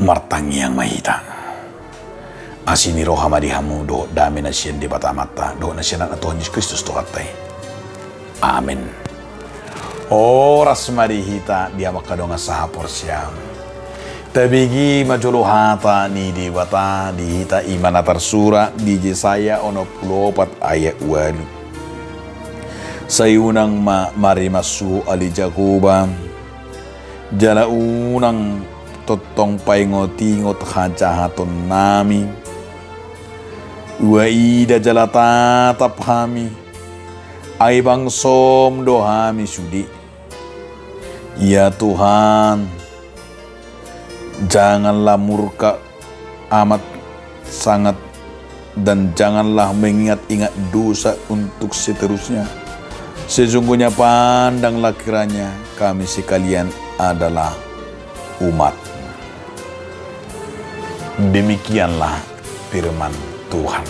Martangi yang mahita asini roha madihamu do dami nasien di bata mata do nasian na Tuhan Yesus Kristus tohatai. Amin. Oras madihita dia makadonga saha porsiam tabigi majolo hata ni di bata dihita imana tarsura di Yesaya 64 ayat 8 sayunang mari masu ali Jakuba jala unang totong paingoti ngot hajahaton nami wa ida jalata taphami ai bangsom dohami sudi. Ya Tuhan, janganlah murka amat sangat dan janganlah mengingat-ingat dosa untuk seterusnya. Sesungguhnya pandanglah kiranya kami sekalian adalah umat. Demikianlah firman Tuhan.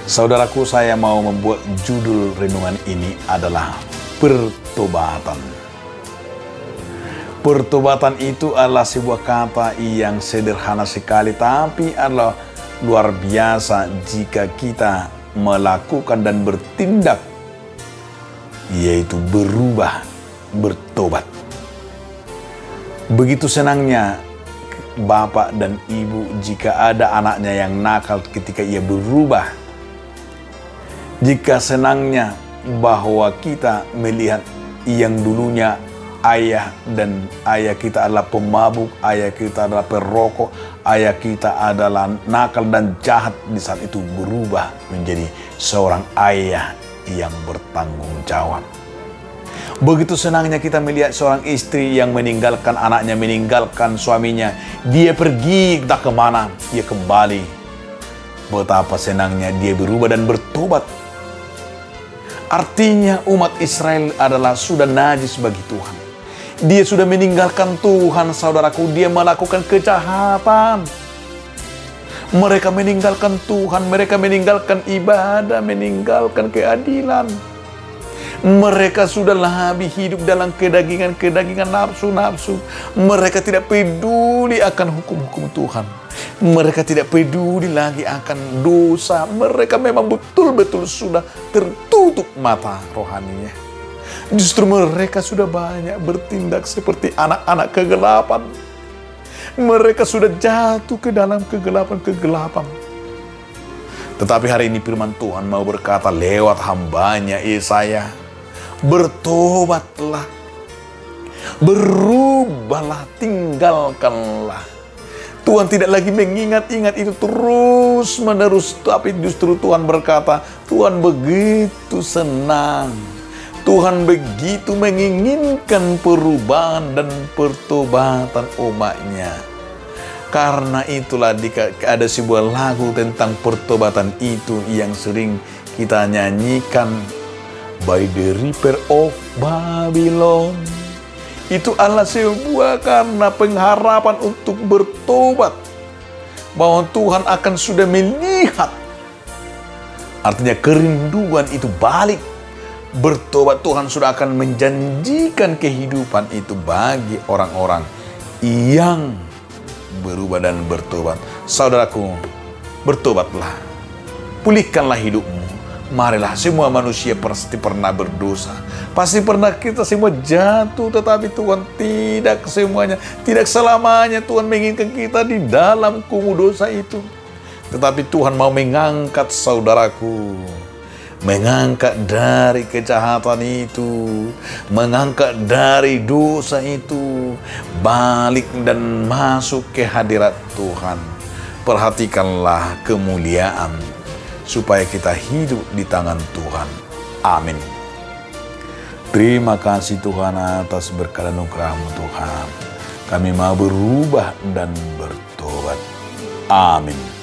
Saudaraku, saya mau membuat judul renungan ini adalah pertobatan. Pertobatan itu adalah sebuah kata yang sederhana sekali, tapi adalah luar biasa jika kita melakukan dan bertindak, yaitu berubah, bertobat. Begitu senangnya bapak dan ibu jika ada anaknya yang nakal ketika ia berubah. Jika senangnya bahwa kita melihat yang dulunya ayah kita adalah pemabuk, ayah kita adalah perokok, ayah kita adalah nakal dan jahat, di saat itu berubah menjadi seorang ayah yang bertanggung jawab. Begitu senangnya kita melihat seorang istri yang meninggalkan anaknya, meninggalkan suaminya. Dia pergi entah kemana, dia kembali. Betapa senangnya dia berubah dan bertobat. Artinya umat Israel adalah sudah najis bagi Tuhan. Dia sudah meninggalkan Tuhan, saudaraku. Dia melakukan kejahatan. Mereka meninggalkan Tuhan, mereka meninggalkan ibadah, meninggalkan keadilan. Mereka sudah lebih hidup dalam kedagingan nafsu-nafsu. Mereka tidak peduli akan hukum-hukum Tuhan. Mereka tidak peduli lagi akan dosa. Mereka memang betul-betul sudah tertutup mata rohaninya. Justru mereka sudah banyak bertindak seperti anak-anak kegelapan. Mereka sudah jatuh ke dalam kegelapan-kegelapan. Tetapi hari ini firman Tuhan mau berkata lewat hambanya Yesaya, bertobatlah, berubahlah, tinggalkanlah. Tuhan tidak lagi mengingat-ingat itu terus menerus, tapi justru Tuhan berkata, Tuhan begitu senang, Tuhan begitu menginginkan perubahan dan pertobatan umatnya. Karena itulah ada sebuah lagu tentang pertobatan itu yang sering kita nyanyikan, By the River of Babylon. Itu adalah sebuah karena pengharapan untuk bertobat, bahwa Tuhan akan sudah melihat. Artinya kerinduan itu balik. Bertobat, Tuhan sudah akan menjanjikan kehidupan itu bagi orang-orang yang berubah dan bertobat. Saudaraku, bertobatlah, pulihkanlah hidupmu, Marilah, semua manusia pasti pernah berdosa. Pasti pernah kita semua jatuh, tetapi Tuhan tidak semuanya, tidak selamanya Tuhan menginginkan kita di dalam kumuh dosa itu. Tetapi Tuhan mau mengangkat saudaraku, mengangkat dari kejahatan itu, mengangkat dari dosa itu, balik dan masuk ke hadirat Tuhan. Perhatikanlah kemuliaan, supaya kita hidup di tangan Tuhan. Amin. Terima kasih Tuhan atas berkat dan anugerah-Mu Tuhan. Kami mau berubah dan bertobat. Amin.